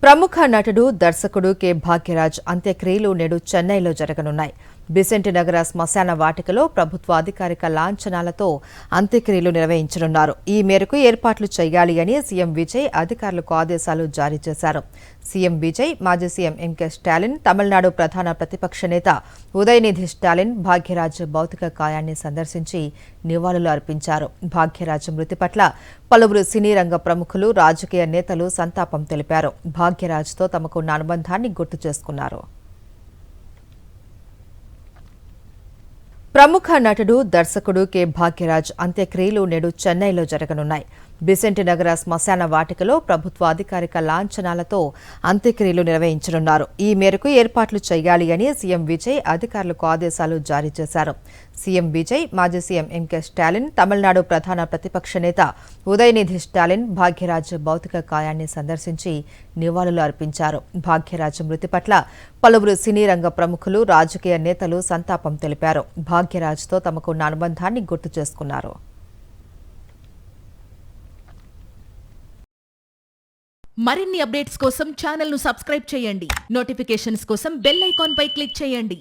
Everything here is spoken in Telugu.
ప్రముఖ నటుడు దర్శకుడు కె భాగ్యరాజ్ అంత్యక్రియలు నేడు చెన్నైలో జరగనున్నాయి. బిసెంట్ నగర శ్మశాన వాటికలో ప్రభుత్వ అధికారిక లాంఛనాలతో అంత్యక్రియలు నిర్వహించనున్నారు. ఈ మేరకు ఏర్పాట్లు చేయాలి అని సీఎం విజయ్ అధికారులకు ఆదేశాలు జారీ చేశారు. సీఎం విజయ్, మాజీ సీఎం ఎంకే స్టాలిన్, తమిళనాడు ప్రధాన ప్రతిపక్ష నేత ఉదయనిధి స్టాలిన్ భాగ్యరాజ్ భౌతిక కాయాన్ని సందర్శించి నివాళులు అర్పించారు. భాగ్యరాజ్ మృతి పట్ల పలువురు సినీ రంగ ప్రముఖులు, రాజకీయ నేతలు సంతాపం తెలిపారు. భాగ్యరాజ్తో తమకున్న అనుబంధాన్ని గుర్తు చేసుకున్నారు. ప్రముఖ నటుడు దర్శకుడు కె భాగ్యరాజ్ అంత్యక్రియలు నేడు చెన్నైలో జరగనున్నాయి. బిసెంట్ నగర శ్మశాన వాటికలో ప్రభుత్వ అధికారిక లాంఛనాలతో అంత్యక్రియలు నిర్వహించనున్నారు. ఈ మేరకు ఏర్పాట్లు చేయాలి అని సీఎం విజయ్ అధికారులకు ఆదేశాలు జారీ చేశారు. సీఎం విజయ్, మాజీ సీఎం ఎంకే స్టాలిన్, తమిళనాడు ప్రధాన ప్రతిపక్ష నేత ఉదయనిధి స్టాలిన్ భాగ్యరాజ్ భౌతిక కాయాన్ని సందర్శించి నివాళులు అర్పించారు. భాగ్యరాజ్ మృతి పట్ల పలువురు సినీ రంగ ప్రముఖులు, రాజకీయ నేతలు సంతాపం తెలిపారు. భాగ్యరాజ్తో తమకున్న అనుబంధాన్ని గుర్తు చేసుకున్నారు. మరిన్ని అప్డేట్స్ కోసం ఛానల్ ను సబ్స్క్రైబ్ చేయండి. నోటిఫికేషన్స్ కోసం బెల్ ఐకాన్ పై క్లిక్ చేయండి.